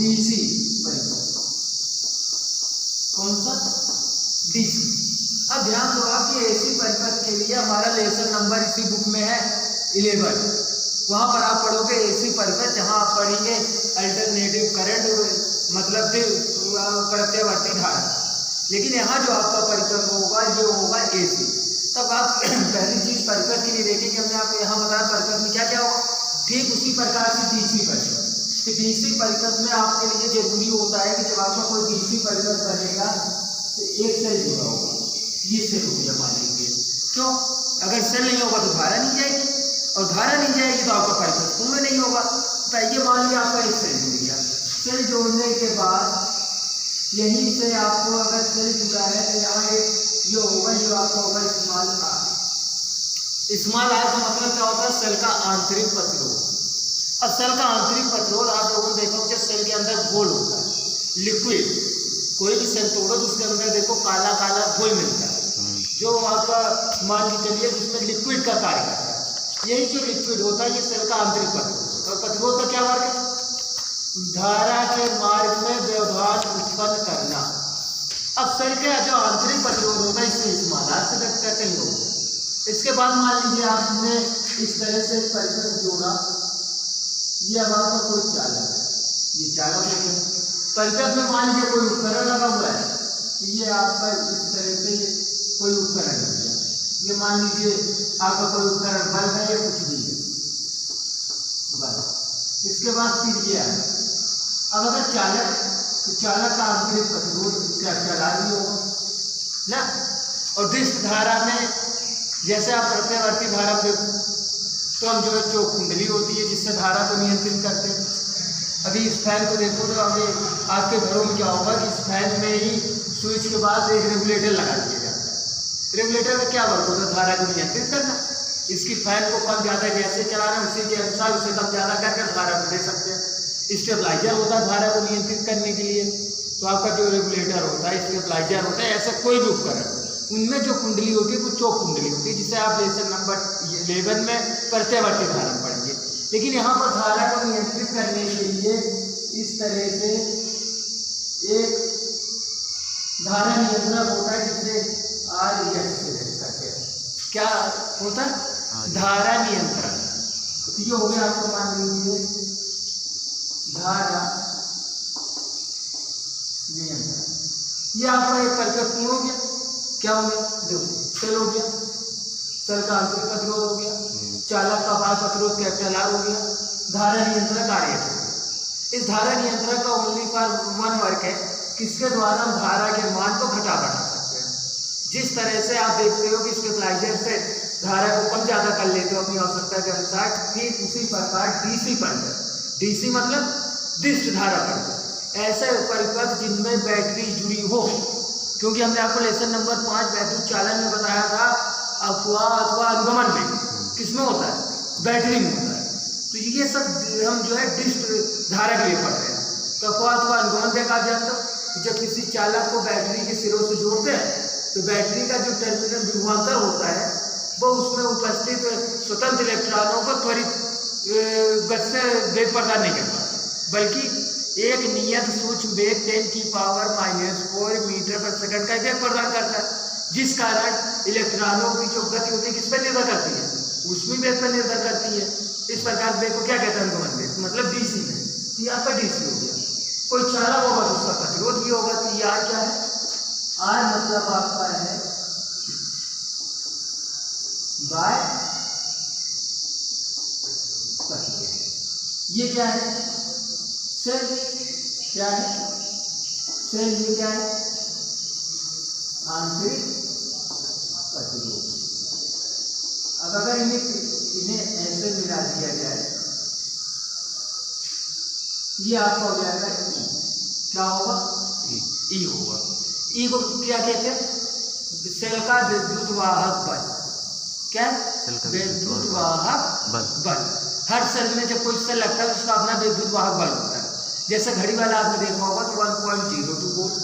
DC परिपथ। कौन सा? डीसी। अब ध्यान दो आप कि एसी परिपथ के लिए हमारा लेसन नंबर इसी बुक में है 11। वहाँ पर आप पढ़ोगे एसी परिपथ, जहाँ आप पढ़ेंगे अल्टरनेटिव करंट मतलब प्रत्यावर्ती धारा। लेकिन यहाँ जो आपका परिपथ होगा ये होगा एसी। तब आप पहली चीज परिपथ के लिए देखेंगे, हमने आपको यहाँ बताया परिपथ में क्या क्या होगा। ठीक उसी प्रकार से डीसी परिपथ, तो डीसी परिपथ में आपके लिए जरूरी होता है कि जब आपका कोई डीसी परिपथ बनेगा तो एक सेल जुड़ा होगा, ये सेल हो गया मान लीजिए। क्यों? अगर सेल नहीं होगा तो धारा नहीं जाएगी, और धारा नहीं जाएगी तो आपका परिपथ पूर्ण नहीं होगा। तो ये मान लिया आपका एक सेल जुड़ गया। सेल जोड़ने के बाद यहीं से आपको अगर सेल जुड़ा है तो यहाँ एक ये होगा, ये आपका होगा स्मॉल आर। स्मॉल आर का मतलब क्या होता है? सेल का आंतरिक प्रतिरोध। अब सेल का आंतरिक प्रतिरोध आप लोगों ने देखा होगा सेल के अंदर घोल होता है, लिक्विड। कोई भी सेल तोड़ो तो उसके अंदर देखो काला काला घोल मिलता है, जो आपका मान के चलिए जिसमें लिक्विड का कार्य करता है। यही जो लिक्विड होता है ये सेल का आंतरिक प्रतिरोध। और प्रतिरोध का क्या वर्ग है? धारा के मार्ग में व्यवधान उत्पन्न करना। अब सेल का जो आंतरिक प्रतिरोध होता है इससे स्मॉल आर से व्यक्त करते हैं लोग। इसके बाद मान लीजिए आपने इस तरह से परिपथ जोड़ा, ये अब आपका कोई चालक है, ये चालक हो गया। परिपथ में मान लीजिए कोई उपकरण लगा हुआ है, ये आपका इस तरह से कोई उपकरण लग गया। ये मान लीजिए आपका कोई उपकरण बल्ब है या कुछ भी है, बल्ब। इसके बाद फिर ये है, अब अगर चालक, तो चालक का आंतरिक प्रतिरोध क्या चला भी होगा ना। और दिष्ट धारा में जैसे आप प्रत्यावर्ती धारा में तो हम जो है चौक कुंडली होती है जिससे धारा को नियंत्रित करते हैं। अभी इस फैन को देखो तो हमें आपके घरों में क्या होगा कि इस फैन में ही स्विच के बाद एक रेगुलेटर लगा दिया जाता है। रेगुलेटर का क्या वर्क होता है? धारा को नियंत्रित करना। इसकी फैन को कम ज़्यादा जैसे चलाना उसी के अनुसार उसे कम ज़्यादा करके धारा को दे सकते हैं। स्टेबलाइजर होता है धारा को नियंत्रित करने के लिए, तो आपका जो रेगुलेटर होता है, स्टेबलाइजर होता है, ऐसा कोई भी उपकरण उनमें जो कुंडली होती है वो चौक कुंडली होती है, जिसे आप लेसन नंबर 11 में प्रत्यावर्ती धारा पढ़ेंगे। लेकिन यहाँ पर धारा को नियंत्रित करने के लिए इस तरह से एक धारा नियंत्रक होता है जिसे आरएस से कहते हैं। क्या होता है? धारा नियंत्रण। तो ये हो गया आपको मान लीजिए धारा नियंत्रण। ये आपका एक परिपथ पूर्ण हो गया। क्या हो गया? देखो सेल हो गया, सेल का आंतरिक प्रतिरोध हो गया, चालक का बाह्य प्रतिरोध कैपिटल आर हो गया, धारा नियंत्रक आरएस हो गया। इस धारा नियंत्रक का ओनली फॉर वन वर्क है, किसके द्वारा हम धारा के मान को घटा बढ़ा सकते हैं। जिस तरह से आप देखते हो कि स्टेबलाइजर से धारा को कम ज्यादा कर लेते हो अपनी आवश्यकता के अनुसार, ठीक उसी प्रकार डीसी परिपथ, डीसी मतलब दिष्ट धारा परिपथ, ऐसे परिपथ जिनमें बैटरी जुड़ी हो। क्योंकि हमने आपको लेसन नंबर 5 वैद्युत चालन में बताया था अफवाह अथवा अनुगमन में किसमें होता है? बैटरी में होता है। तो ये सब हम जो है डिष्ट धारा के लिए पढ़ रहे हैं। तो अफवाह अथवा अनुगमन देखा जाता है, जब किसी चालक को बैटरी के सिरों से जोड़ते हैं तो बैटरी का जो टर्मिनल विभवांतर होता है वो उसमें उपस्थित स्वतंत्र इलेक्ट्रॉनों को त्वरित गति से वेग प्रदान नहीं कर पाता, बल्कि एक नियत सूक्ष्म वेग 10⁻⁻⁴ मीटर पर सेकंड का वेग प्रदान करता है, जिस कारण इलेक्ट्रॉनों की जो गति होती है किस पर निर्भर करती है? उसमें वेग पर निर्भर करती है। इस प्रकार वेग को क्या कहते हैं? अनुगमन वेग, मतलब डीसी में। तो यहाँ पर डीसी हो गया। कोई चालक होगा तो उसका प्रतिरोध भी होगा। तो ये आर क्या है? आर मतलब आपका है बाय प्रतिरोध। ये क्या है? सेल। क्या है? सेल। ये क्या है? आंतरिक प्रतिरोध। अब अगर इन्हें ऐसे मिला दिया जाए, ये आपका हो जाएगा ई। क्या होगा? ई होगा। ई को क्या कहते हैं? सेल का विद्युत वाहक बल। क्या? विद्युत वाहक बल। हर सेल में जब कोई सेल लगता है उसका अपना विद्युत वाहक बल होता है। जैसे घड़ी वाला आपने देखा होगा तो 1.02 वोल्ट,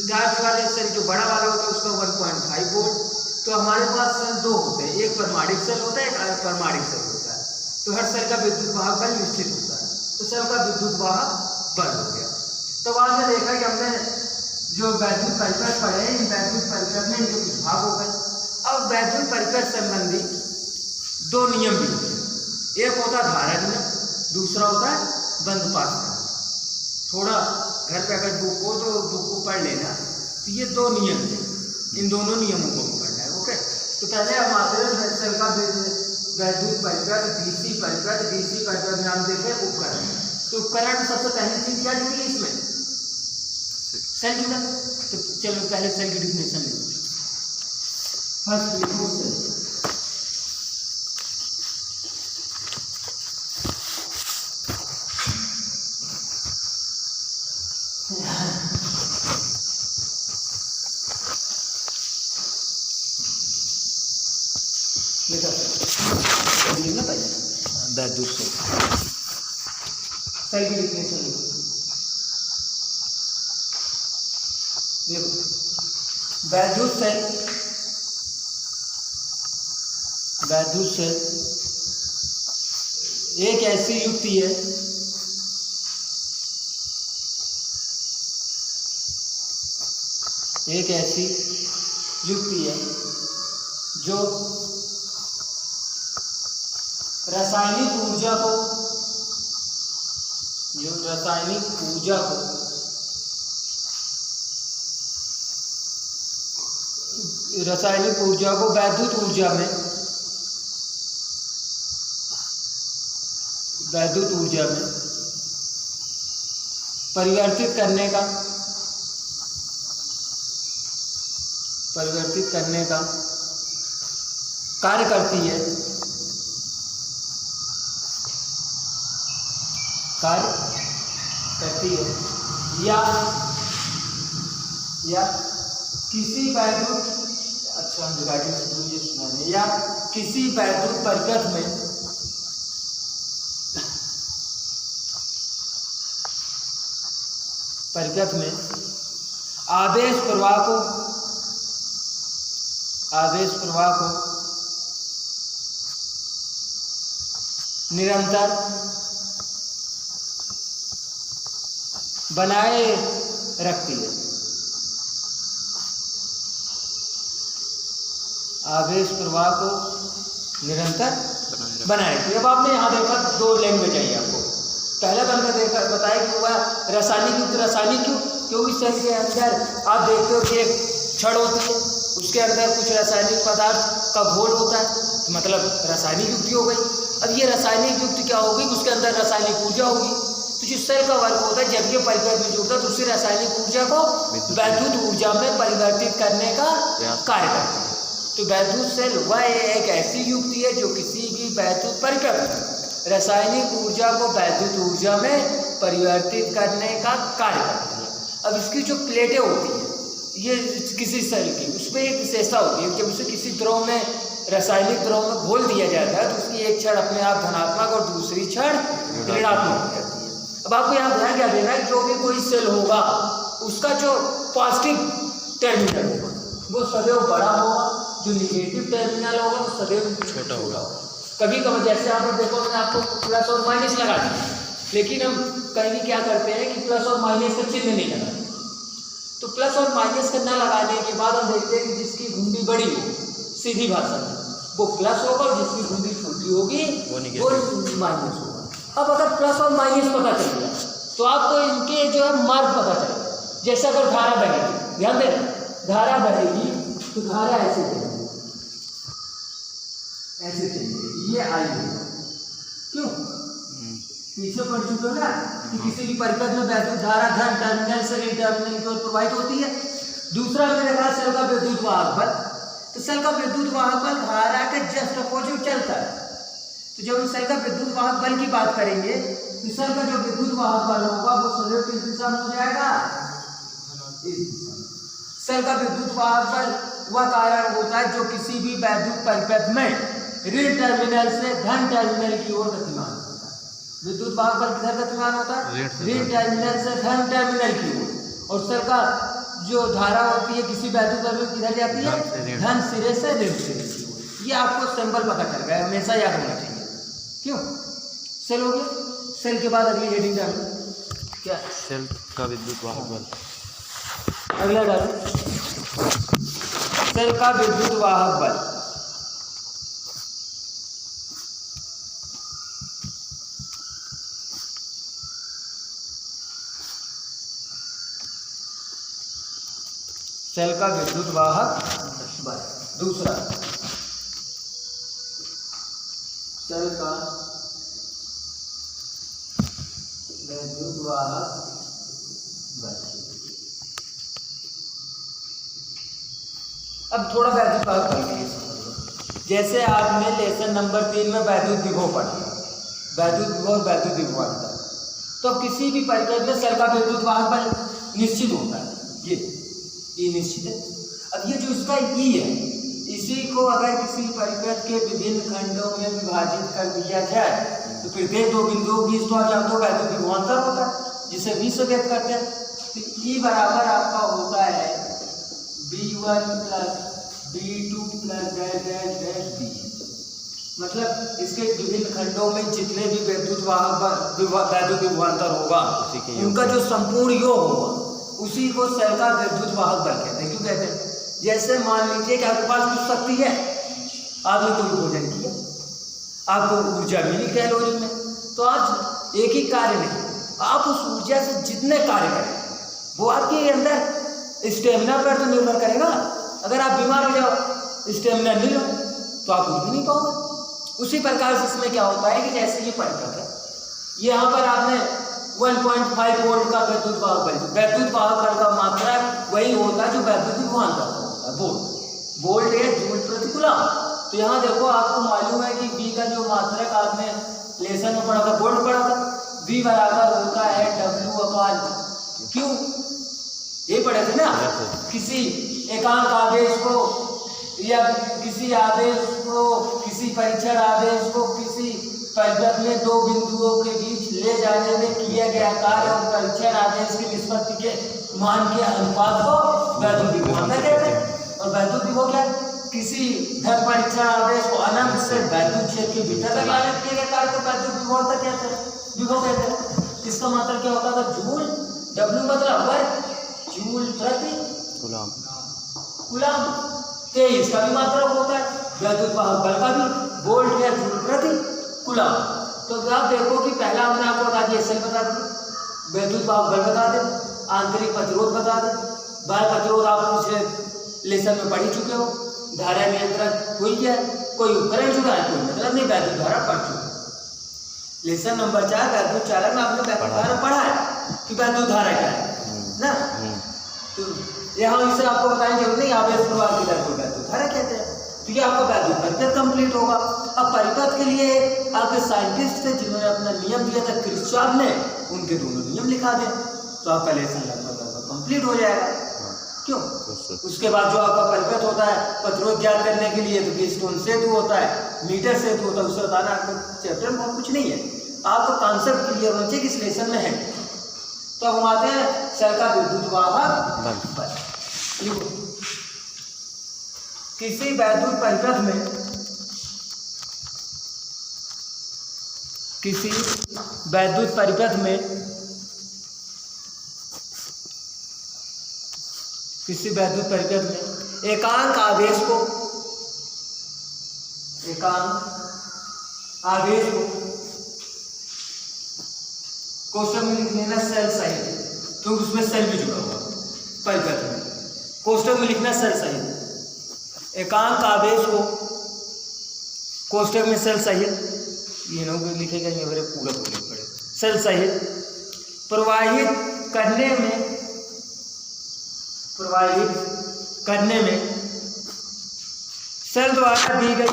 टार्च वाले सेल जो बड़ा वाला होता है उसका 1.5 वोल्ट। तो हमारे पास सेल दो होते हैं, एक परमाणिक सेल होता है, एक अपरमाणिक सेल होता है। तो हर सेल का विद्युत वाहक बल निश्चित होता है। तो सेल का विद्युत वाहक बंद हो गया। तो बाद में देखा कि हमने जो वैद्युत परिपथ पढ़े, इन वैद्युत परिपथ में इनके कुछ भाग हो गए। अब वैद्युत परिपथ संबंधी दो नियम भी होते हैं, एक होता है धारा नियम, दूसरा होता है बंद पास नियम। थोड़ा घर पे अगर बुक हो तो बुक को पढ़ लेना। तो ये दो नियम हैं, इन दोनों नियमों को भी पढ़ना है। ओके, तो पहले हम आते हैं सेल का वैद्युत परिपथ, डीसी परिपथ नाम देखे उपकरण। तो उपकरण सबसे पहली चीज क्या निकली इसमें, सेल जुड़ा। तो चलो पहले सेल की डिफिनेशन लिखो। फर्स्ट लिखो सेल। लिखना पहले वैद्युत सेल की डिफिनेशन लिखो। वैद्युत सेल एक ऐसी युक्ति है जो रासायनिक ऊर्जा को वैद्युत ऊर्जा में परिवर्तित करने का कार्य करती है, या किसी वैद्युत परिपथ में आवेश प्रवाह को निरंतर बनाए रखती है। आवेश प्रवाह को निरंतर बनाए रखती है। अब आपने यहाँ देखा दो लैंग्वेज आई आपको। पहला तो हमने देखा बताया कि वह रासायनिक क्योंकि सेल के अंदर आप देखते हो कि एक छड़ होती है, उसके अंदर कुछ रासायनिक पदार्थ का घोल होता है, तो मतलब रासायनिक युक्ति हो गई। अब ये रासायनिक युक्ति क्या होगी, उसके अंदर रासायनिक ऊर्जा होगी। तो जो सेल का वर्क होता है जब ये परिपथ में जुड़ता है तो उसी रासायनिक ऊर्जा को वैद्युत ऊर्जा में परिवर्तित करने का कार्य करता है। तो वैद्युत सेल वह एक ऐसी युक्ति है जो किसी भी वैद्युत परिपथ रासायनिक ऊर्जा को वैद्युत ऊर्जा में परिवर्तित करने का कार्य करती है। अब इसकी जो प्लेटें होती हैं ये किसी सेल की, उसमें एक विशेषता होती है, जब उसे किसी द्रव में रासायनिक द्रव में घोल दिया जाता है तो उसकी एक छड़ अपने आप धनात्मक और दूसरी छड़ ऋणात्मक हो जाती है। अब आपको यहाँ ध्यान क्या देना है, जो भी कोई सेल होगा उसका जो पॉजिटिव टर्मिनल होगा वो सदैव बड़ा होगा, जो निगेटिव टर्मिनल होगा वो सदैव छोटा होगा। कभी कभी जैसे आपने देखो मैंने आपको प्लस और माइनस लगा दिया, लेकिन हम कहीं क्या करते हैं कि प्लस और माइनस का चिन्ह नहीं लगाते। तो प्लस और माइनस का न लगाने के बाद हम देखते हैं कि जिसकी घुंडी बड़ी हो, सीधी भाषा में वो प्लस होगा और जिसकी घुंडी छोटी होगी वो माइनस होगा। अब अगर प्लस और माइनस पता चल गया तो आपको इनके जो है मार्ग पता चलेगा। जैसे अगर धारा बहेगी, ध्यान देना, धारा बहेगी तो धारा ऐसे चलेगी, ये आई क्यों पीछे पढ़ चुके हो ना कि किसी भी परिपथ में वैद्युत धारा धन टर्मिनल से ऋण टर्मिनल की ओर प्रवाहित होती है। दूसरा हमने देखा सेल का विद्युत वाहक बल। तो सेल का विद्युत वाहक बल धारा के जस्ट अपोजिट चलता है। तो जब हम सेल का विद्युत वाहक बल की बात करेंगे तो सेल का जो विद्युत वाहक बल होगा वो सदैव किस दिशा में हो जाएगा, इस दिशा में। सेल का विद्युत वाहक बल वह कारण होता है जो किसी भी वैद्युत परिपथ में ऋण टर्मिनल से धन टर्मिनल की ओर गतिमान होता है। विद्युत वाहक बल किधर गतिमान होता है, ऋण टर्मिनल से धन टर्मिनल की ओर। और सेल का जो धारा होती है किसी वैद्युत परिपथ किधर जाती है, धन सिरे से ऋण सिरे की ओर। ये आपको सिंबल पता चल गया, हमेशा याद होना चाहिए। क्यों, सेल हो गया। सेल के बाद अगली हेडिंग डालो क्या सेल का विद्युत वाहक बल। अगला डालो, सेल का विद्युत वाहक बल। सेल का विद्युत वाहक बल। दूसरा, सेल का विद्युत वाहक बल। अब थोड़ा वैद्युत वाहक बल के लिए समझ लो। जैसे आपने लेसन नंबर 3 में वैद्युत विभव पढ़ा, वैद्युत विभव और वैद्युत विभवांतर, तो किसी भी परिपथ में सेल का विद्युत वाहक बल निश्चित होता है। ये निश्चित है। अब ये जो इसका ई है, इसी को अगर किसी परिपथ के विभिन्न खंडों में विभाजित कर दिया जाए तो फिर दो बिंदुओं के बीच तो क्या होता है, वैद्युत विभवांतर होता है, जिसे V से व्यक्त करते हैं। तो ई बराबर आपका होता है V1 plus V2 plus dash dash dash V। मतलब इसके विभिन्न खंडों में जितने भी वैद्युत विभवांतर होगा उनका जो संपूर्ण योग होगा उसी को सेल का विद्युत वाहक बल कहते हैं। क्यों कहते हैं? जैसे मान लीजिए कि आपके पास कुछ शक्ति है, आपने कोई भोजन किया, आपको ऊर्जा मिली कैलोरी में, तो आज एक ही कार्य नहीं, आप उस ऊर्जा से जितने कार्य करें वो आपके अंदर स्टेमिना पर तो निर्भर करेगा। अगर आप बीमार हो जाओ, स्टेमिना नहीं हो तो आप उठ भी नहीं पाओगे। उसी प्रकार से इसमें क्या होता है कि जैसे ये परिपथ है, यहाँ पर आपने 1.5 वोल्ट का वैद्युत वाहक बल, वैद्युत वाहक बल का मात्रा वही होता है जो वैद्युत विभवांतर होता है, वोल्ट है जूल प्रति कूलम। तो यहाँ देखो, आपको मालूम है कि V का जो मात्रक आपने लेसन में पढ़ा था, वोल्ट पढ़ा था, V बराबर होता है W/Q। ये पढ़े थे ना। किसी एकांक आवेश को या किसी आवेश को, किसी परीक्षण आवेश को किसी परिपथ में दो बिंदुओं के बीच ले जाने में किया गया कार्य और परीक्षण आवेश की निष्पत्ति के मान के अनुपात को वैद्युत विभवांतर कहते हैं। और वैद्युत विभव क्या है? किसी धन परीक्षण आवेश को अनंत से वैद्युत क्षेत्र के भीतर तक लाने किए गए कार्य को वैद्युत विभवांतर कहते हैं, विभव कहते हैं। इसका मतलब क्या होता है? जूल, W मतलब वर्ग, जूल प्रति कूलम। 23 का भी मात्रक होता है, वैद्युत वाहक बल का भी वोल्ट या जूल प्रति कूलम। तो आप देखो कि पहला हमने आपको बता दिया, सेल बता दिया, वैद्युत वाहक बल बता दे, आंतरिक प्रतिरोध बता दे। बाह्य प्रतिरोध आप पिछले लेसन में पढ़ ही चुके हो, धारा नियंत्रण हुई क्या है, कोई उपकरण जुड़ा है, कोई मतलब नहीं, वैद्युत धारा पढ़ चुके। लेसन नंबर 4 वैद्युत चालक में आपने वैद्युत धारा पढ़ा है कि वैद्युत धारा क्या है ना। तो यहाँ इसे आपको बताएंगे नहीं, आवेश प्रवाह की दर को वैद्युत धारा कहते हैं। तो ये आपका वैद्युत परिपथ कंप्लीट होगा। अब परिपथ के लिए आपके साइंटिस्ट थे जिन्होंने अपना नियम दिया था किरचॉफ ने, उनके दोनों नियम लिखा दे तो आपका लेसन लगभग कंप्लीट हो जाएगा। क्यों? उसके बाद जो आपका परिपथ होता है प्रतिरोध ज्ञात करने के लिए, तो कीस्टोन सेतु होता है, मीटर सेतु होता है, उससे बताना आपको चैप्टर में बहुत कुछ नहीं है, आपको कॉन्सेप्ट क्लियर होना चाहिए किस लेसन में है। तो अब हम आते हैं सेल का विद्युत वाहक बल। किसी वैद्युत परिपथ में, किसी वैद्युत परिपथ में, किसी वैद्युत परिपथ में एकांक आवेश को, एकांक आवेश को कोष्ठक में लिख लेना सेल सहित, क्योंकि उसमें सेल भी जुड़ा हुआ परिपथ में, कोष्ठक में लिखना सेल सहित। एकांक आवेश को कोष्ठक में सेल सहित, ये लोग लिखेगा ये मेरे पूरा बोलना पड़े, सेल सहित प्रवाहित करने में, प्रवाहित करने में सेल द्वारा दी गई,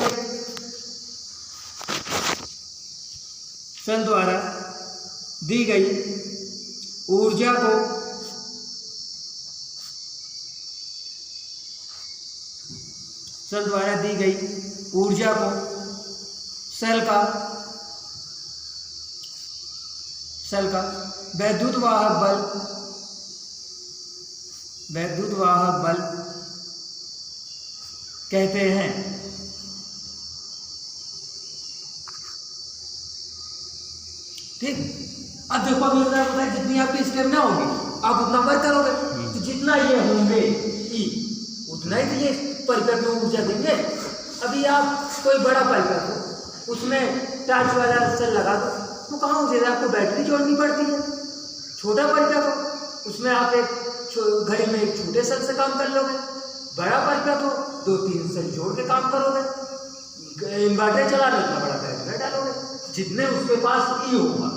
सेल द्वारा दी गई ऊर्जा को सेल द्वारा दी गई ऊर्जा को सेल का वैद्युत वाहक बल, वैद्युत वाहक बल कहते हैं। ठीक, अब देखो अभी होता है जितनी आपकी स्टेमिना होगी आप उतना वर्क करोगे, तो जितना ये होंगे ई उतना ही तो ये परिपथ में ऊर्जा देंगे। अभी आप कोई बड़ा परिपथ हो उसमें चार्ज वाला सेल लगा दो तो कहाँ हो जाएगा, आपको बैटरी जोड़नी पड़ती है। छोटा परिपथ हो उसमें आप एक घड़ी में एक छोटे सेल से काम कर लोगे, बड़ा परिपथ हो 2-3 सेल जोड़ के काम करोगे। इन्वर्टर चला लो इतना बड़ा बैटरी डालोगे, जितने उसके पास ई होगा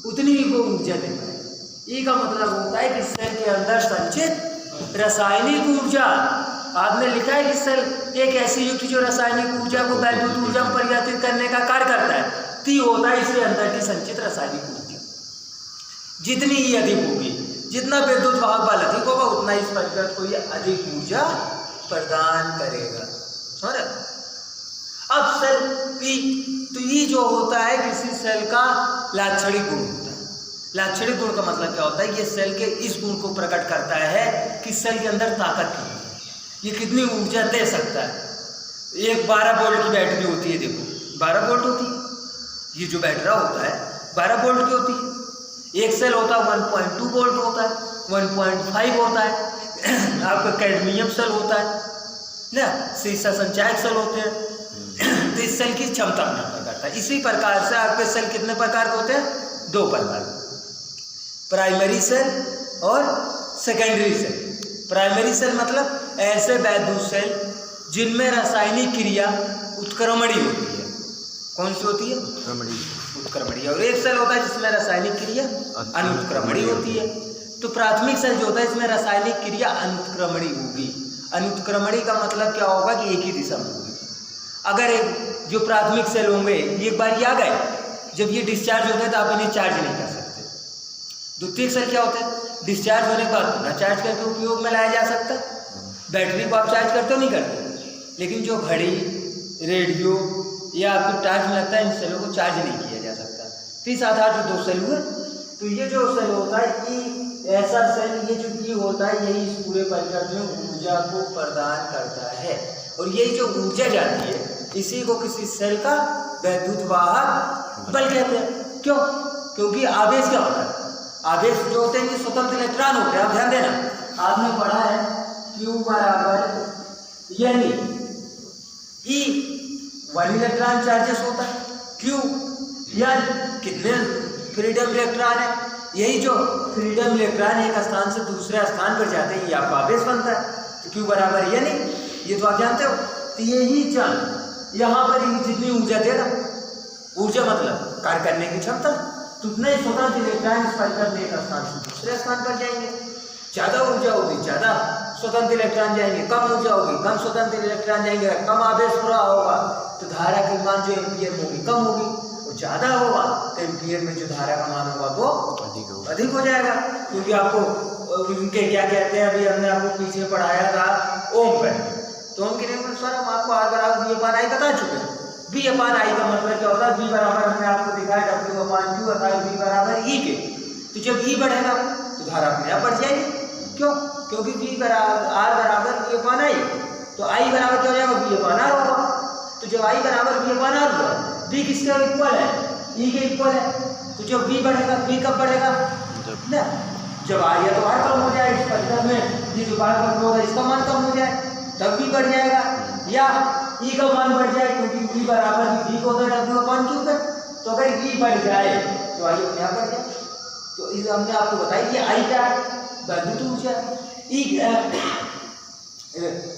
उतनी ही वो ऊर्जा दे पाएगा। ई का मतलब होता है कि सेल के अंदर संचित रासायनिक ऊर्जा, आपने लिखा है कि सेल एक ऐसी युक्त जो रासायनिक ऊर्जा को वैद्युत ऊर्जा में परिवर्तित करने का कार्य करता है, ती होता है इसके अंदर की संचित रासायनिक ऊर्जा। जितनी ही अधिक होगी, जितना विद्युत वाहक बल अधिक होगा उतना इस परिपथ को ये अधिक ऊर्जा प्रदान करेगा। समझ रहे? अब सेल पी, तो ये जो होता है किसी सेल का लाक्षणिक गुण होता है। लाक्षणिक गुण का मतलब क्या होता है, ये सेल के इस गुण को प्रकट करता है कि सेल के अंदर ताकत कितनी है, ये कितनी ऊर्जा दे सकता है। एक 12 वोल्ट की बैटरी होती है, देखो 12 वोल्ट होती है, ये जो बैटरा होता है 12 वोल्ट की होती है। एक सेल होता है 1.2 वोल्ट होता है, 1.5 होता है। आपका कैडमियम सेल होता है ना, सीसा संचायक सेल होते हैं। तो इस सेल की क्षमता निर्भर करता है। इसी प्रकार से आपके सेल कितने प्रकार के होते हैं, 2 प्रकार, प्राइमरी सेल और सेकेंडरी सेल। प्राइमरी सेल मतलब ऐसे वैद्युत सेल जिनमें रासायनिक क्रिया उत्क्रमणी होती है। कौन सी होती है? उत्क्रमणी। और एक सेल होता है जिसमें रासायनिक क्रिया अनुत्क्रमणी होती है। तो प्राथमिक सेल जो होता है इसमें रासायनिक क्रिया अनुत्क्रमणी होगी। अनुत्क्रमणी का मतलब क्या होगा कि एक ही दिशा में होगी। अगर एक जो प्राथमिक सेल होंगे एक बार ये आ गए, जब ये डिस्चार्ज होते हैं तो आप इन्हें चार्ज नहीं कर सकते। द्वितीयक सेल क्या होते हैं, डिस्चार्ज होने के बाद पुनः चार्ज करके उपयोग में लाया जा सकता है। बैटरी को आप चार्ज करते हो नहीं करते, लेकिन जो घड़ी, रेडियो या आपको टार्च में लगता है इन सेलों को चार्ज नहीं किया जा सकता। तो इस आधार पर 2 सेल हुए। तो ये जो सेल होता है ये ऐसा सेल, ये जो ये होता है यही इस पूरे परिपथ में ऊर्जा को प्रदान करता है। और यही जो ऊर्जा जाती है इसी को किसी सेल का वैद्युत वाहक बल कहते हैं। क्यों? क्योंकि आवेश क्या होता है, आवेश जो होते हैं ये स्वतंत्र इलेक्ट्रॉन होते हैं। आप ध्यान देना, आपने पढ़ा है Q बराबर यानी E 1 इलेक्ट्रॉन चार्जेस होता है, Q यानी कितने फ्रीडम इलेक्ट्रॉन है। यही जो फ्रीडम इलेक्ट्रॉन एक स्थान से दूसरे स्थान पर जाते हैं ये आपका आवेश बनता है। तो Q बराबर यानी ये तो आप जानते हो। तो यही चल यहाँ पर जितनी ऊर्जा देगा, ऊर्जा मतलब कार्य करने की क्षमता, तो उतने ही स्वतंत्र इलेक्ट्रॉन इस परिपथ में एक स्थान से दूसरे स्थान पर जाएंगे। ज़्यादा ऊर्जा होगी ज़्यादा स्वतंत्र इलेक्ट्रॉन जाएंगे, कम ऊर्जा होगी कम स्वतंत्र इलेक्ट्रॉन जाएंगे। कम आवेश पूरा होगा तो धारा की मान जो एम्पियर में होगी कम होगी, और ज़्यादा होगा तो एम्पियर में जो धारा का मान होगा वो अधिक हो जाएगा। क्योंकि आपको उनके क्या कहते हैं, अभी हमने आपको पीछे पढ़ाया था ओम पर, तो ओम के नियम सर हम आपको R बराबर V अपान I बता चुके हैं। V अपान I का मतलब क्या होता है, V बराबर हमने आपको दिखाया W अपान Q अर्थात V बराबर E के। तो जब E बढ़ेगा तो धारा अपने आप बढ़ जाएगी। क्यों? क्योंकि V बराबर R बराबर V अपान I, तो I बराबर क्या हो जाएगा, V अपान R होगा। तो जब I बराबर V अपान R हुआ, V किसके इक्वल है, E के इक्वल है। तो जब V बढ़ेगा, V कब बढ़ेगा ना, जब R या तो R कम हो जाए, इस परिपथ में ये जो बार कम होगा इसका मान कम हो जाए तब भी बढ़ जाएगा, या E का मान बढ़ जाए क्योंकि V बराबर V को होता है W अपान Q का। तो अगर E बढ़ जाए तो I अपने आप बढ़ जाए। तो इस हमने आपको बताया कि I क्या है, वैद्युत ऊर्जा। E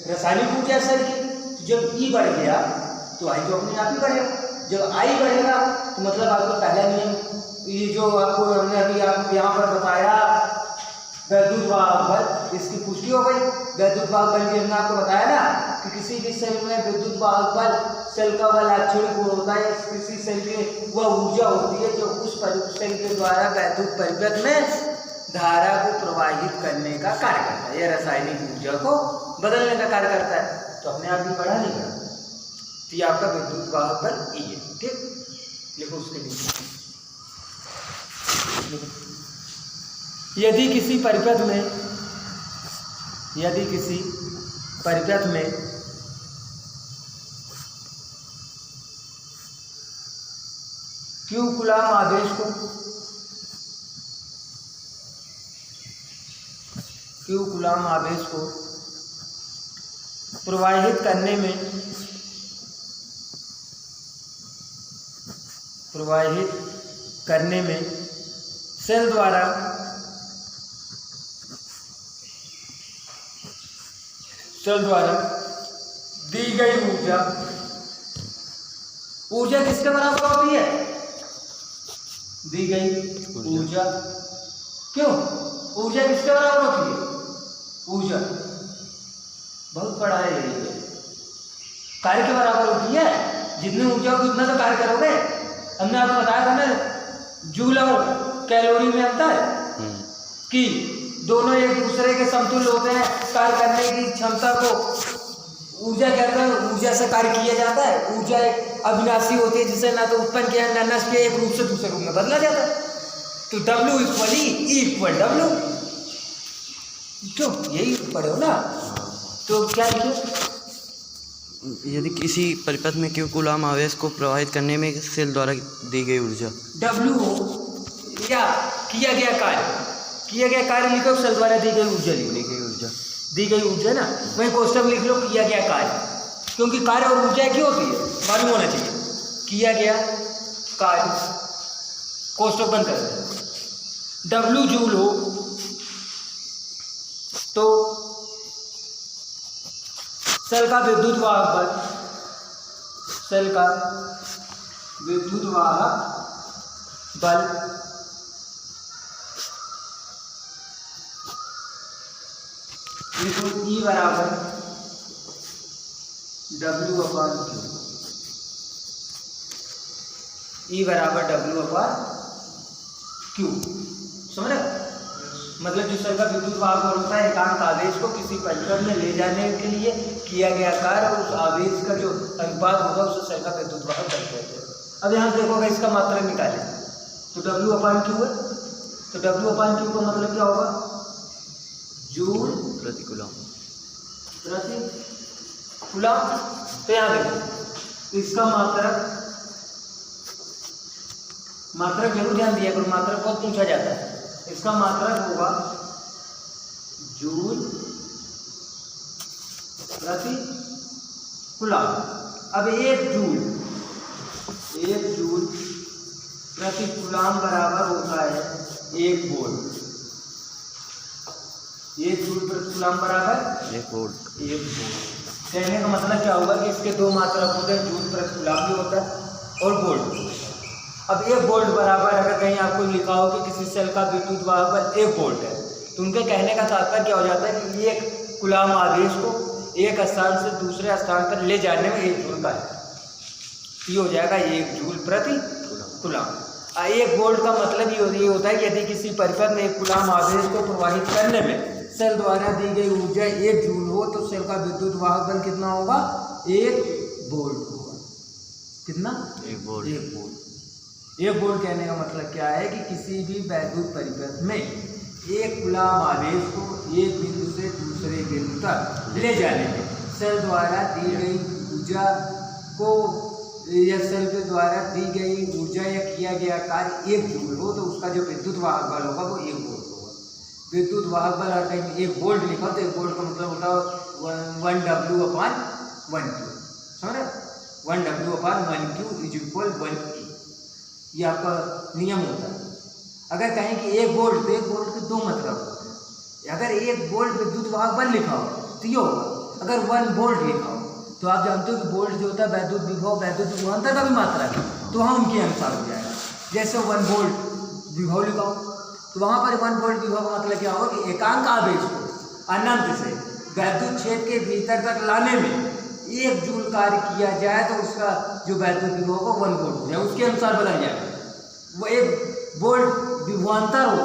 रासायनिक ऊर्जा सेल की। जब E बढ़ गया तो I तो अपने आप ही बढ़ेगा। जब I बढ़ेगा तो मतलब आपको पहला नियम, ये जो आपको हमने अभी आपको यहाँ पर बताया वैद्युत वाहक बल, इसकी पुष्टि हो गई। वैद्युत वाहक बल की हमने आपको बताया ना कि किसी भी सेल में विद्युत वाहक बल सेल का बल लाक्षणिक गुण होता है। किसी सेल के वह ऊर्जा होती है जो उस सेल के द्वारा वैद्युत परिपथ में धारा को प्रवाहित करने का कार्य करता है, या रासायनिक ऊर्जा को बदलने का कार्य करता है। तो अपने आप ही पढ़ा नहीं पढ़ा, तो ये आपका विद्युत वाहक बल E है। ठीक, लिखो उसके लिए। यदि किसी परिपथ में Q कूलाम आवेश को Q कूलाम आवेश को प्रवाहित करने में सेल द्वारा दी गई ऊर्जा किसके बराबर होती है? दी गई ऊर्जा। क्यों? ऊर्जा किसके बराबर होती है? ऊर्जा बहुत बड़ा है ये, कार्य के बराबर होती है। जितनी ऊर्जा होगी उतना तो कार्य करोगे। हमने आपको बताया था ना जूल और कैलोरी में अंतर कि दोनों एक दूसरे के समतुल्य होते हैं। कार्य करने की क्षमता को ऊर्जा कहते हैं, ऊर्जा से कार्य किया जाता है। ऊर्जा एक अविनाशी होती है जिसे ना तो उत्पन्न किया ना नष्ट किया, एक रूप से दूसरे रूप में बदला जाता है। तो W = E = W, क्यों? यही पढ़े हो ना। तो क्या लिखे? यदि किसी परिपथ में Q कूलाम आवेश को प्रवाहित करने में सेल द्वारा दी गई ऊर्जा W हो या किया गया कार्य लिखो, सेल द्वारा दी गई ऊर्जा लिखो। दी गई ऊर्जा ना, वही कोष्टक लिख लो किया गया कार्य, क्योंकि कार्य और ऊर्जा क्या होती है मालूम होना चाहिए। किया गया कार्य, कोष्टक बंद कर दो। W जूल हो तो सेल का विद्युत वाहक बल E बराबर W/Q। E बराबर W/Q, समझ रहे? मतलब जो सेल का विद्युत वाहक बल होता है एकांक आवेश को किसी परिपथ में ले जाने के लिए किया गया कार्य और उस आवेश का जो अनुपात होगा उसे सेल का विद्युत वाहक बल कहते हैं। अब यहाँ देखोगे इसका मात्रक निकालें तो W/Q है। तो W/Q का मतलब क्या होगा? जूल प्रति कूलाम। तो यहाँ देखो इसका मात्रक जरूर ध्यान दिया करो, मात्रक बहुत पूछा जाता है। इसका मात्रक होगा जूल प्रति कूलाम। अब एक जूल प्रति कूलाम बराबर होता है 1 वोल्ट। 1 जूल प्रति कूलाम बराबर 1 वोल्ट। कहने का मतलब क्या होगा कि इसके दो मात्रक होते हैं, जूल प्रति कूलाम भी होता है और वोल्ट। अब 1 वोल्ट बराबर अगर कहीं आपको लिखा हो कि किसी सेल का विद्युत वाहक बल 1 वोल्ट है, तो उनके कहने का तात्पर्य क्या हो जाता है कि 1 कूलाम आवेश को एक स्थान से दूसरे स्थान पर ले जाने में 1 जूल का है। ये हो जाएगा 1 जूल प्रति कूलाम। 1 वोल्ट का मतलब ये होता है कि यदि किसी परिपथ में 1 कूलाम आवेश को प्रवाहित करने में सेल द्वारा दी गई ऊर्जा 1 जूल हो तो सेल का विद्युत वाहक बल कितना होगा? 1 वोल्ट होगा। कितना? 1 वोल्ट। 1 वोल्ट कहने का मतलब क्या है कि किसी भी वैद्युत परिपथ में 1 कूलाम आवेश को एक बिंदु से दूसरे बिंदु तक ले जाने में सेल द्वारा दी गई ऊर्जा को या सेल के द्वारा दी गई ऊर्जा या किया गया कार्य 1 जूल हो तो उसका जो विद्युत वाहक बल होगा वो 1 वोल्ट होगा। विद्युत वाहक बल और कहीं 1 वोल्ट लिखा तो 1 वोल्ट का मतलब होता है 1W/1Q। समझ रहे? 1W/1Q = 1E। ये आपका नियम होता है। अगर कहें कि 1 वोल्ट तो 1 वोल्ट के दो मतलब होते हैं। अगर 1 वोल्ट विद्युत वाहक बल लिखा हो तो ये होगा। अगर 1 वोल्ट लिखा हो तो आप जानते हो कि वोल्ट जो होता है वैद्युत विभवांतर का भी मात्रा है, तो वहाँ उनके अनुसार हो जाएगा। जैसे 1 वोल्ट विभव लिखा हो तो वहाँ पर 1 वोल्ट विभव का मतलब क्या होगा कि एकांक आवेश को अनंत से वैद्युत क्षेत्र के भीतर तक लाने में 1 जूल कार्य किया जाए तो उसका जो वैद्युत विभव होगा 1 वोल्ट हो जाए, उसके अनुसार बदल जाएगा। वो 1 वोल्ट विभवांतर हो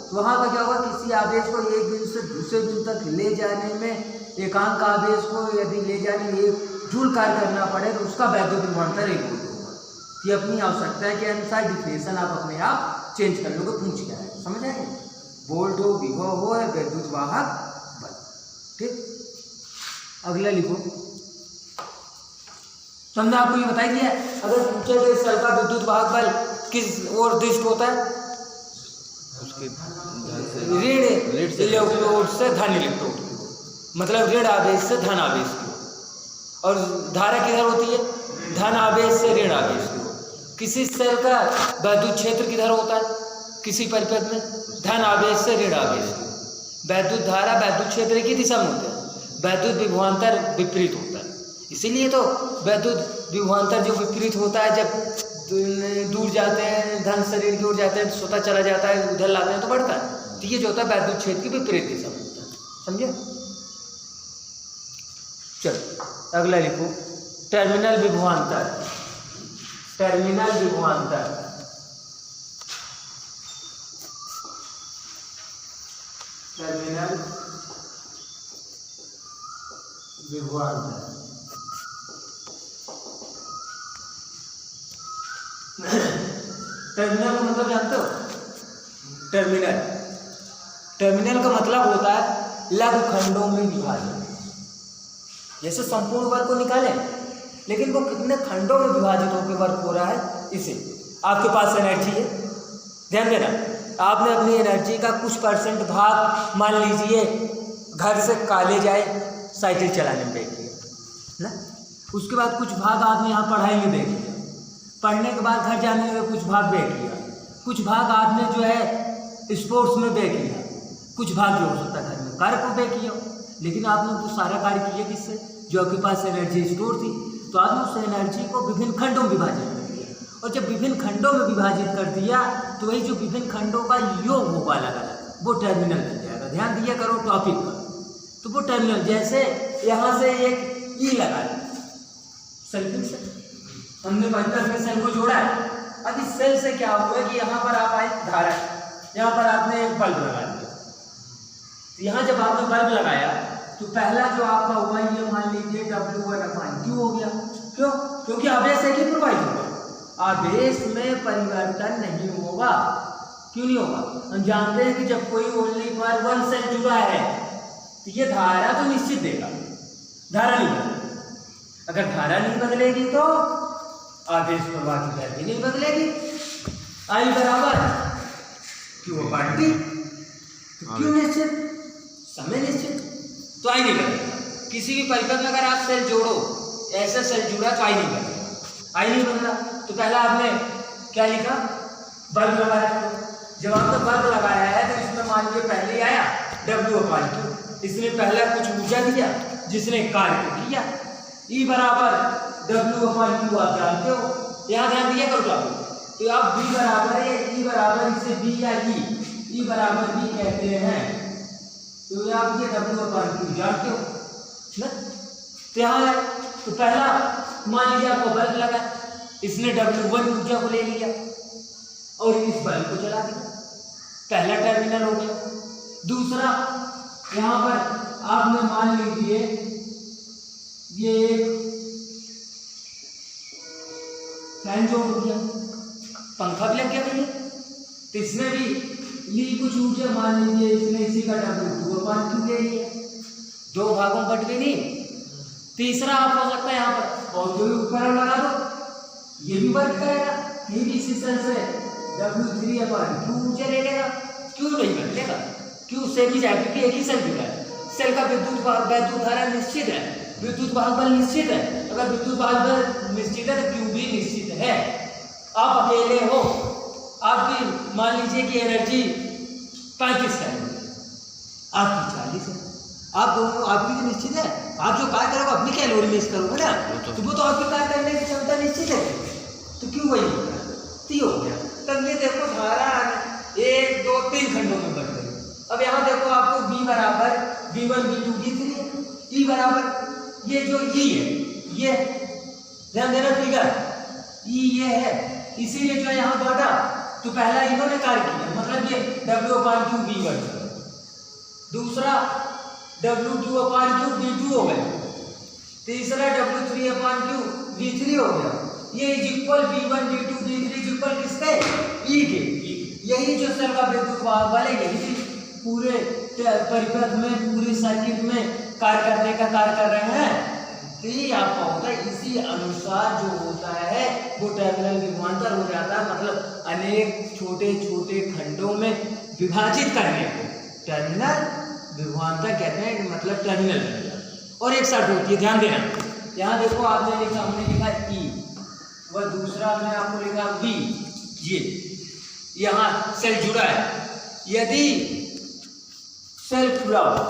तो वहाँ पर क्या होगा? किसी आवेश को एक बिंदु से दूसरे बिंदु तक ले जाने में एकांक आवेश को यदि ले जाने में 1 जूल कार्य करना पड़े तो उसका वैद्युत विभवांतर 1 वोल्ट होगा। ये अपनी आवश्यकता के अनुसार डिफिनेशन आप अपने आप चेंज कर लोगे, पूछ के आएगा। समझ आएगा? वोल्ट हो, विभव हो या विद्युत वाहक बल। ठीक, अगला लिखो। समझा? आपको ये बताई दिया। अगर पूछे तो इस सेल का विद्युत वाहक बल किस ओर दृष्ट होता है? उसके ऋण इलेक्ट्रोड से धन इलेक्ट्रोड की ओर, मतलब ऋण आवेश से धन आवेश की ओर। और धारा किधर होती है? धन आवेश से ऋण आवेश की ओर। किसी सेल का वैद्युत क्षेत्र किधर होता है? किसी परिपथ में धन आवेश से ऋण आवेश की ओर। वैद्युत धारा वैद्युत क्षेत्र की दिशा में होता है, वैद्युत विभवांतर विपरीत होता है। इसीलिए तो वैद्युत विभवांतर जो विपरीत होता है, जब दूर जाते हैं धन शरीर की ओर जाते हैं तो स्वतः चला जाता है, उधर लाते हैं तो बढ़ता है। तो ये जो होता है वैद्युत क्षेत्र की विपरीत दिशा में होता है, समझे? चलो अगला लिखो, टर्मिनल विभवांतर। टर्मिनल विभवांतर, टर्मिनल विभवांतर। टर्मिनल का मतलब जानते हो? टर्मिनल, टर्मिनल का मतलब होता है लघु खंडों में विभाजन। जैसे संपूर्ण वर्ग को निकालें, लेकिन वो कितने खंडों में विभाजित होकर वर्ग हो रहा है। इसे आपके पास एनर्जी है, ध्यान देना, आपने अपनी एनर्जी का कुछ परसेंट भाग मान लीजिए घर से कॉलेज आए साइकिल चलाने में देख लिया ना, उसके बाद कुछ भाग आपने यहाँ पढ़ाई में देख लिया, पढ़ने के बाद घर जाने में कुछ भाग देख लिया, कुछ भाग आपने जो है स्पोर्ट्स में देख लिया, कुछ भाग जो हो सकता है घर में कार्य को देख लिया। लेकिन आपने तो सारा कार्य किया किससे? जो आपके पास एनर्जी स्टोर थी। तो आपने उस एनर्जी को विभिन्न खंडों में विभाजित कर दिया, और जब विभिन्न खंडों में विभाजित कर दिया तो वही जो विभिन्न खंडों का योग होगा अलग अलग, वो टर्मिनल बन जाएगा। ध्यान दिया करो टॉपिक पर। तो वो टर्मिनल, जैसे यहाँ से एक ई लगा लिया सर्किट से, हमने परिपथ में सेल को जोड़ा है। अब इस सेल से क्या हुआ कि यहाँ पर आप आए धारा, यहाँ पर आपने एक बल्ब लगा दिया। तो यहाँ जब आपने बल्ब लगाया तो पहला जो आपका हुआ ये मान लीजिए W1/Q हो गया। क्यों? क्योंकि आवेश एक ही प्रवाहित होगा, आवेश में परिवर्तन नहीं होगा। क्यों नहीं होगा? हम जानते हैं कि जब कोई ओनली पर वन सेल जुड़ा है तो ये धारा तो निश्चित देगा, धारा नहीं बदलेगी। अगर धारा नहीं बदलेगी तो आवेश प्रवाह की दर भी नहीं बदलेगी। I बराबर Q/T। क्यों निश्चित? समय निश्चित, तो I नहीं बदलेगा। किसी भी परिपथ में अगर आप सेल जोड़ो, ऐसा सेल जुड़ा तो I नहीं बदलेगा। I नहीं बदला तो पहला आपने क्या लिखा? बल्ब लगाया। जब आपने बल्ब लगाया है तो इसमें मान लीजिए पहले आया W/Q, इसने पहला कुछ ऊर्जा दिया जिसने कार्य को किया। E बराबर W/Q आप जानते हो, यहाँ ध्यान दिया करो आप। तो आप B बराबर है, E बराबर इसे B या E बराबर B कहते हैं। तो आप ये W/Q जानते हो ना। तो यहाँ है तो पहला मान लीजिए आपको बल्ब लगा, इसने W1 ऊर्जा को ले लिया और इस बल्ब को चला दिया, पहला टर्मिनल हो गया। दूसरा यहाँ पर आपने मान लीजिए ये फैन जो हो गया, पंखा भी लग गया भैया, तो इसने भी ली कुछ ऊर्जा, मान लीजिए इसने इसी का W2/Q ले लिया, दो भागों में बट गई नहीं। तीसरा आप हो सकता है यहाँ पर और कोई उपकरण लगा दो, ये भी वर्क करेगा, ये भी इसी सेल से W3/Q ऊर्जा ले लेगा। क्यों नहीं बदलेगा? क्यों से भी जाए, क्योंकि एक ही सेल जुड़ा है। सेल का वैद्युत धारा निश्चित है, विद्युत वाहक बल निश्चित है। अगर विद्युत वाहक बल निश्चित है तो Q भी निश्चित है। आप अकेले हो, आपकी मान लीजिए कि एनर्जी 35 है, आपकी 40 है, आप दोनों आपकी भी निश्चित है। आप जो कार्य करोगे अपनी कैलोरी में करोगे ना, तो वो तो आपकी कार्य करने की क्षमता निश्चित है। तो क्यों वही हो गया? ती हो गया। तब ये देखो धारा 1 2 3 खंडों में बढ़ गई। अब यहाँ देखो आपको B बराबर B1 B2 B3, E बराबर ये जो E है, ये ध्यान देना फिगर E ये है, इसीलिए जो यहाँ बढ़ा तो पहला इन्होंने कार्य किया, मतलब ये W/Q B1, दूसरा W2/Q B2 हो गया, तीसरा W3/Q B3 हो गया। ये equal B1 B2 B3 equal किसके? E के। यही जो सेल का विद्युत वाहक बल है, यही पूरे परिपथ में, पूरे सर्किट में कार्य करने का कार्य कर रहे हैं। तो ये आपका होता है, इसी अनुसार जो होता है वो टर्मिनल विभवांतर हो जाता है, मतलब अनेक छोटे छोटे खंडों में विभाजित करने को टर्मिनल विभवांतर कहते हैं, मतलब टर्मिनल बन गया। और एक शर्त होती है, ध्यान देना, यहाँ देखो आपने लिखा, हमने लिखा E, वह दूसरा हमने आपको लिखा V, ये यहाँ सेल जुड़ा है। यदि सेल खुला हो,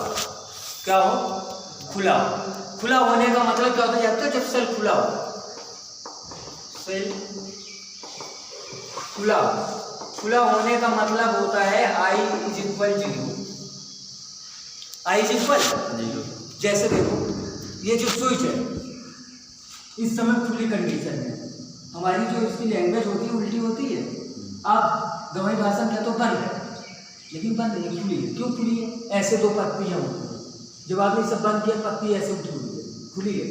क्या हो, खुला हो, खुला होने का मतलब क्या होता है, जब सेल खुला हो, सेल खुला हो, खुला होने का मतलब होता है I = 0, I = 0। जैसे देखो ये जो स्विच है इस समय खुली कंडीशन है, हमारी जो इसकी लैंग्वेज होती है उल्टी होती है। अब गवाही भाषा क्या तो बंद है, लेकिन बंद नहीं, खुली है। क्यों खुली है, ऐसे दो पत्तियां होती हैं, जब आपने इसे बंद किया पत्ती ऐसे उठी हुई है, खुली है।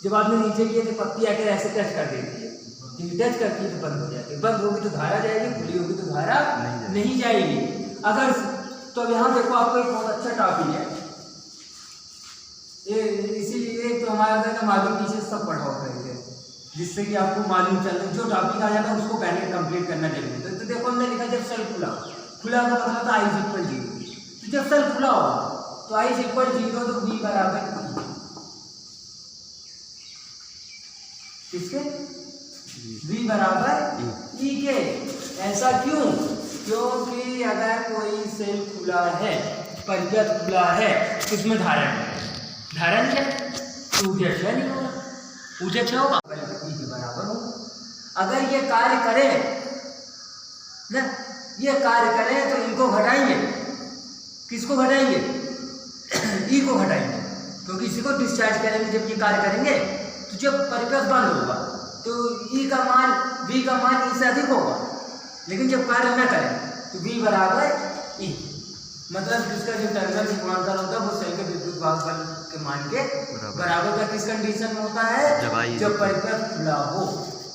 जब आपने नीचे किए तो पत्ती आकर ऐसे टच कर देती है, जब टच करती है तो बंद हो जाती है। बंद होगी तो धारा जाएगी, खुली होगी तो धारा नहीं जाएगी। अगर तो अब यहाँ देखो आपको एक बहुत अच्छा टॉपिक है, ये इसीलिए तो हमारे मालूम पीछे सब पढ़ा होता है, जिससे कि आपको मालूम चल रहा है, जो टॉपिक आ जाता है उसको पहले कंप्लीट करना जरूरी है। तो देखो हमने लिखा जब सेल खुला, खुला का मतलब था I = 0। तो जब सेल खुला होगा तो I = 0, तो V = किसके, V = E के। ऐसा क्यों, क्योंकि अगर कोई सेल खुला है, परिपथ खुला है, तो उसमें धारण है, धारण क्या, तो ऊर्जा क्षय नहीं होगा, ऊर्जा क्षय होगा, E के बराबर होगा। अगर ये कार्य करे ना, ये कार्य करे तो इनको घटाएंगे, किसको घटाएंगे, E को घटाएंगे, क्योंकि इसी को डिस्चार्ज करेंगे। जब ये कार्य करेंगे तो जब परिपथ बंद होगा तो E का मान, V का मान E से अधिक होगा, लेकिन जब कार्य न करें तो V = E, मतलब जिसका जो टर्मिनल विभवांतर होता है वो सेल के विद्युत वाहक बल के मान के बराबर का किस कंडीशन में होता है, जब परिपथ खुला हो,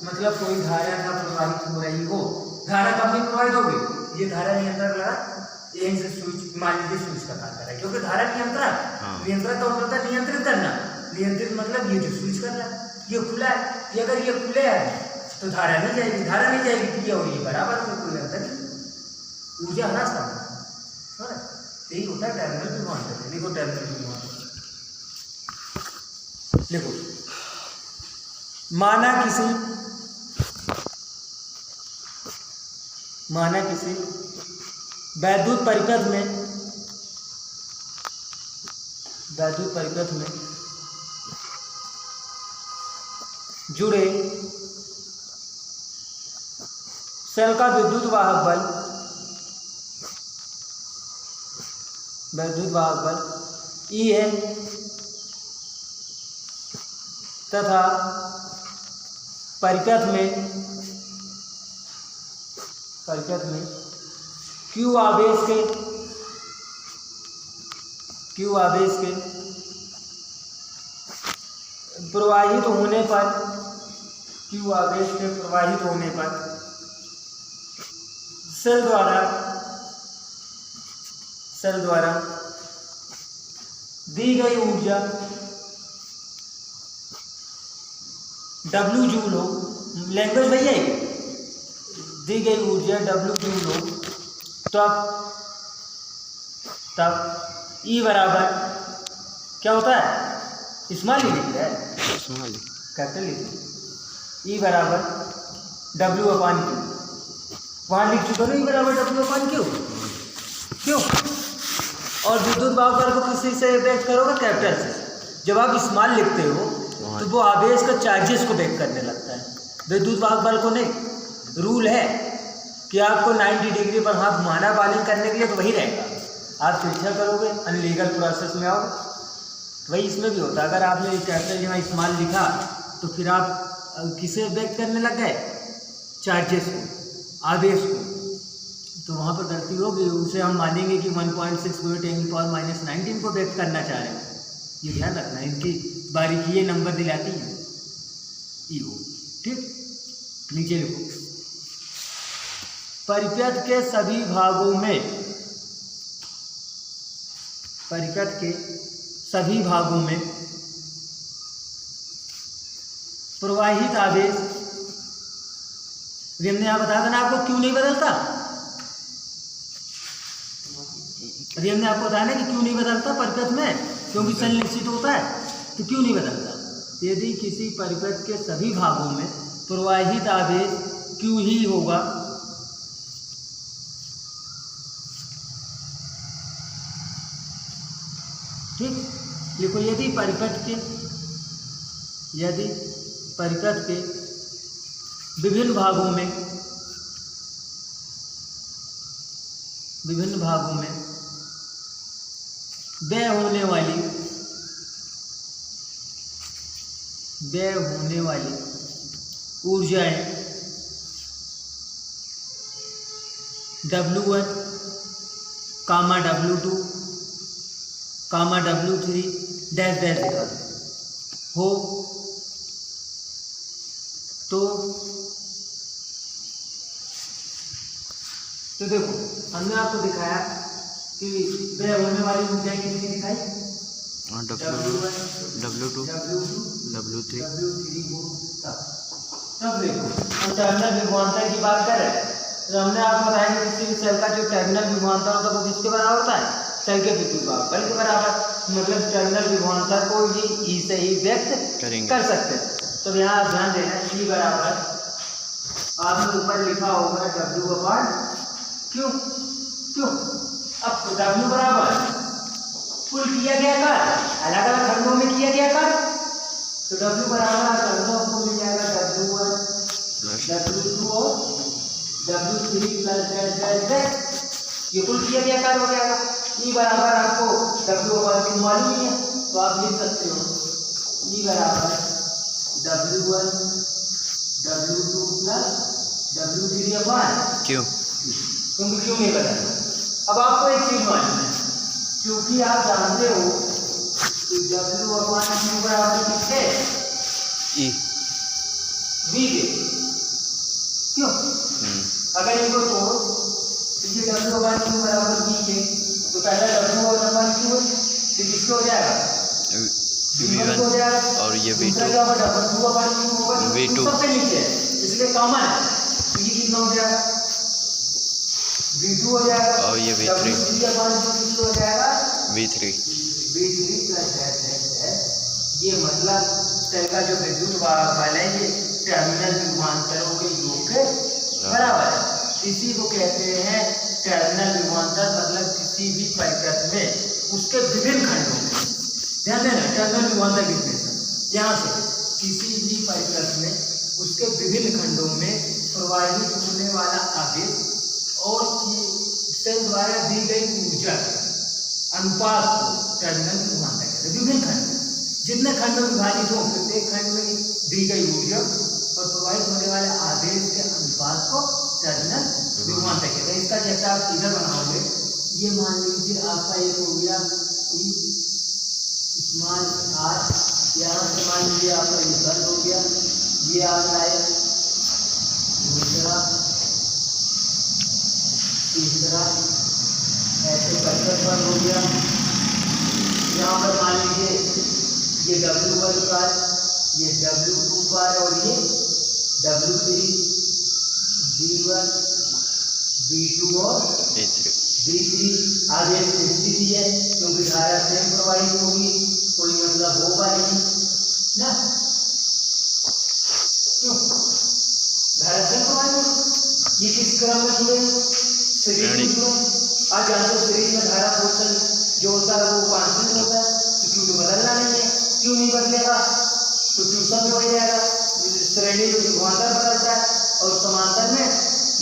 मतलब कोई धारा ना प्रवाहित हो रही हो। धारा कब नहीं प्रवाहित होगी, ये धारा नियंत्रक लगा यहीं से स्विच, मान लीजिए स्विच का कार्य कर रहा है, क्योंकि धारा नियंत्रक, नियंत्रक का मतलब नियंत्रित करना, नियंत्रित मतलब ये जो स्विच कर रहा है, ये खुला है, ये अगर ये खुले है तो धारा नहीं जाएगी, धारा नहीं जाएगी तो ये और ये बराबर में कोई अंतर नहीं, ऊर्जा ह्रास करना, यही होता है टर्मिनल विभवांतर। देखो टर्मिनल विभवांतर देखो, माना किसी वैद्युत परिपथ में जुड़े सेल का विद्युत वाहक बल E है, तथा परिपथ में Q आवेश के प्रवाहित होने पर सेल द्वारा दी गई ऊर्जा W जूल हो, लैंग्वेज भैया दी गई ऊर्जा W जूल हो, तब E बराबर क्या होता है, स्मॉल लिख रहा है, कैपिटल लिख, E बराबर W/Q, वहाँ लिख चुका ना, E बराबर W/Q, क्यों, और विद्युत वाहक बल को किसी से व्यक्त करोगे, कैपिटल से। जब आप स्मॉल लिखते हो तो वो आवेश का चार्जेस को व्यक्त करने लगता है, विद्युत वाहक बल को नहीं। रूल है कि आपको 90 डिग्री पर हाथ घुमाना बालिंग करने के लिए, तो वही रहेगा। आप तिरछा करोगे, अनलीगल प्रोसेस में आओगे, वही इसमें भी होता है। अगर आपने कैपिटल यहाँ स्मॉल लिखा तो फिर आप किसे व्यक्त करने लग गए, चार्जेस को, आवेश को, तो वहाँ पर गलती होगी। उसे हम मानेंगे कि 1.6 × 10⁻⁹ को व्यक्त करना चाह रहे हैं। ये ध्यान रखना, इनकी बारीकी ये नंबर दिलाती है ई हो, ठीक। नीचे लिखो, परिपथ के सभी भागों में प्रवाहित आवेश, हमने यहाँ बताया था ना आपको, क्यों नहीं बदलता, अभी हमने आपको बताया ना कि क्यों नहीं बदलता परिपथ में, क्योंकि सल निश्चित होता है, तो क्यों नहीं बदलता। यदि किसी परिपथ के सभी भागों में प्रवाहित आवेश क्यों ही होगा, ठीक। देखो यदि परिपथ के विभिन्न भागों में व्यय होने वाली ऊर्जाएं W1, W2, W3 dash dash दिखा हो तो देखो हमने आपको दिखाया कि व्यय होने वाली ऊर्जाएं कितनी दिखाई, W2, W3 हो तब देखो हम टर्मिनल विभवांतर की बात करें तो हमने आपको बताया कि किसी भी सेल का जो टर्मिनल विभवांतर होता है वो किसके बराबर होता है, सेल के विद्युत भाग बल के बराबर। मतलब टर्मिनल विभवांतर को ही ई से ही व्यक्त कर सकते हैं। तो यहाँ आप ध्यान देना ई बराबर आपने ऊपर लिखा होगा W/Q। अब W बराबर कुल किया गया कार्य, अलग अलग खंडों में किया गया कार्य, तो W बराबर खंडों को मिल जाएगा W1, W2 और W3 प्लस ये कुल किया गया कार्य हो जाएगा। ई बराबर आपको W/Q मालूम ही है, तो आप लिख सकते हो ई बराबर W1, W2 प्लस W3/Q, क्योंकि क्यों नहीं बदलना। अब आपको एक चीज मालूम है, क्योंकि आप जानते हो कि W/Q बराबर किसके, ई V के, क्यों अगर इनको छोड़ो तो ये W/Q बराबर V के, तो पहला W/Q तो किसको हो जाएगा, V1 हो जाएगा, और ये V2 होगा V2 सबसे नीचे है इसलिए कॉमन है, तो ये कितना हो जाएगा V2 हो जाएगा, और ये V3 हो जाएगा V3 प्लस ये मतलब सेल का जो विद्युत बल है ये टर्मिनल विभवांतरों के योग के बराबर है। इसी को कहते हैं टर्मिनल विभवांतर, मतलब किसी भी परिपथ में उसके विभिन्न खंडों में, ध्यान देना टर्मिनल विभवांतर कितने यहाँ से किसी भी परिपथ में उसके विभिन्न खंडों में प्रवाहित होने वाला आवेश और सेल द्वारा दी गई ऊर्जा अनुपात को टर्मिनल विभवांतर कहते हैं। विभिन्न खंड जितने खंड में विभाजित हो प्रत्येक खंड में दी गई ऊर्जा और प्रवाहित होने वाले आवेश के अनुपात को टर्मिनल विभवांतर कहते हैं। इसका जैसा आप इधर बनाओगे, ये मान लीजिए आपका एक हो गया ई स्मॉल आर, यहाँ से मान लीजिए आपका ये बल हो गया, ये आपका है दूसरा तीसरा ऐसे परिपथ बल हो गया। यहाँ पर मान लीजिए ये W1 पर, ये W2 पर और ये W3, V1, V2 और V3 आगे स्थिति है, क्योंकि धारा स्वयं प्रवाहित होगी, कोई मतलब होगा नहीं ना, क्यों धारा स्वयं प्रवाहित होगी। ये किस क्रम में जुड़े सीरीज में, आज जानते हो सीरीज में धारा पोर्शन जो होता है वो कांस्टेंट होता है, क्योंकि बदलना नहीं है। क्यों नहीं बदलेगा, तो ट्यूशन में हो जाएगा, श्रेणी में विभवांतर बदलता है और समांतर में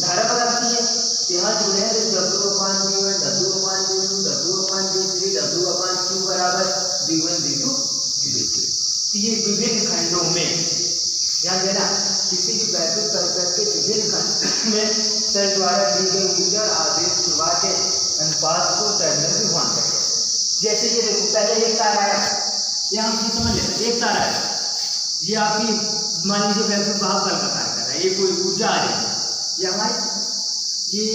धारा बदलती है। यहाँ जुड़े हैं W/V1, W/V2, W/V3, W/Q बराबर V1, V2, V3। ये विभिन्न खंडों में ध्यान देना, किसी भी वैद्युत परिपथ के विभिन्न खंड में सेल द्वारा दी गई ऊर्जा आवेश प्रवाह के अनुपात को टर्मिनल विभवांतर कहते हैं। जैसे ये देखो पहले एक तार आया, ये हम चीज समझ लेते हैं, एक तार आया, ये आपकी मान लीजिए वैद्युत वाहक बल का कार्य कर रहा है, ये कोई ऊर्जा आ रही है, ये हमारी ये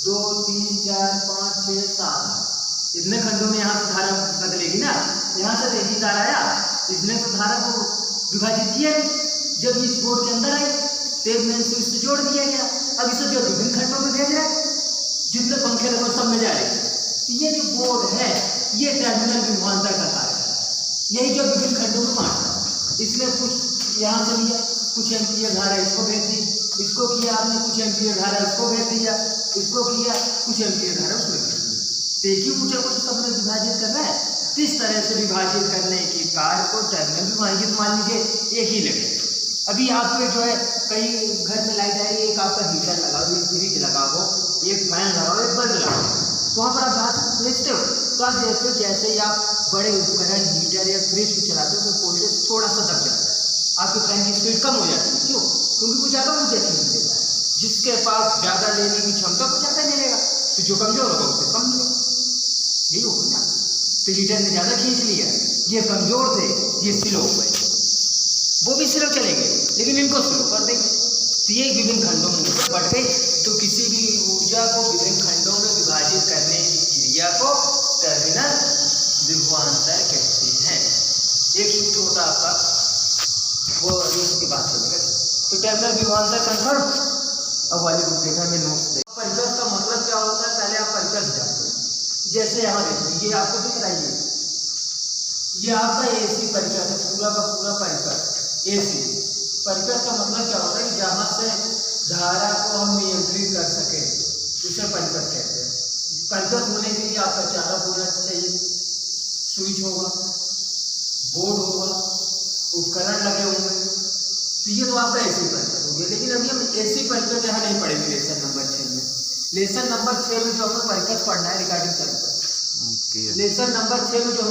2, 3, 4, 5, 6, 7 इतने खंडों में यहाँ से धारा बदलेगी ना। यहाँ से देखिए तार आया, इसने तो धारा को विभाजित किया, जब इस बोर्ड के अंदर आए तेज में स्विच जोड़ दिया गया। अब इसे जो विभिन्न खंडों में भेज रहा है, जितने पंखे लगो सब में जा रहे, तो ये जो बोर्ड है ये टर्मिनल विभवांतर का कार्य है, यही जो विभिन्न खंडों में बांटता है। इसलिए कुछ यहाँ से लिया, कुछ एम्पीयर धारा इसको भेज दी, इसको किया आपने कुछ एम्पीयर धारा इसको भेज दिया, इसको किया कुछ एम्पीयर धारा उसमें भेज दी। तो एक ही ऊर्जा को तो सबने विभाजित करना है। इस तरह से विभाजित करने की कार्य को टर्मिनल विभाजित मान लीजिए एक ही लगे। अभी आपके जो है कहीं घर में लाइट आई, एक आपका हीटर लगाओ, एक फ्रिज लगाओ, एक फैन लगाओ, एक बल्ब लगाओ, तो वहाँ पर आप बात भेजते हो। तो आप देखते हो जैसे ही आप बड़े उपकरण हीटर या फ्रिज को चलाते हो तो वोल्टेज थोड़ा सा दब जाता है, आपके फैन की स्पीड कम हो जाती है। क्यों? क्योंकि वो ज़्यादा ऊर्जा खींच लेता है। जिसके पास ज़्यादा लेने की क्षमता को ज़्यादा मिलेगा, तो जो कमजोर होगा उसे कम मिलेगा, यही होगा ना। तो हीटर ने ज़्यादा खींच लिया, ये कमजोर थे, ये स्लो हो गए, वो भी स्लो चलेंगे लेकिन इनको स्लो कर देंगे। तो ये विभिन्न खंडों में बढ़ गई। तो किसी भी ऊर्जा को विभिन्न खंडों में विभाजित करने की क्रिया को टर्मिनल विभवांतर कहते हैं। एक सूत्र होता है आपका, वो इसकी बात करेगा। तो टर्मिनल विभवांतर कंफर्म। अब वाली बुक देखा मैं नोट्स दे। परिपथ का मतलब क्या होता है, पहले आप परिपथ जानते हो। जैसे यहाँ देखो, ये आपको दिख रहा है, ये आपका एसी परिपथ है, पूरा का पूरा परिपथ एसी। परिपथ का मतलब क्या होता है कि जहाँ से धारा को हम नियंत्रित कर सके उसे परिपथ कहते हैं। परिपथ होने के लिए आपका चालक होना चाहिए, स्विच होगा, बोर्ड होगा, उपकरण लगे होंगे। तो ये तो आपका एसी परिपथ हो गया। लेकिन अभी हम एसी परिपथ यहाँ नहीं पढ़ेंगे लेसन नंबर 6 में। लेसन नंबर 6 में जो हमें परिपथ पढ़ना है रिगार्डिंग परिपथ, लेसन नंबर 6 में जो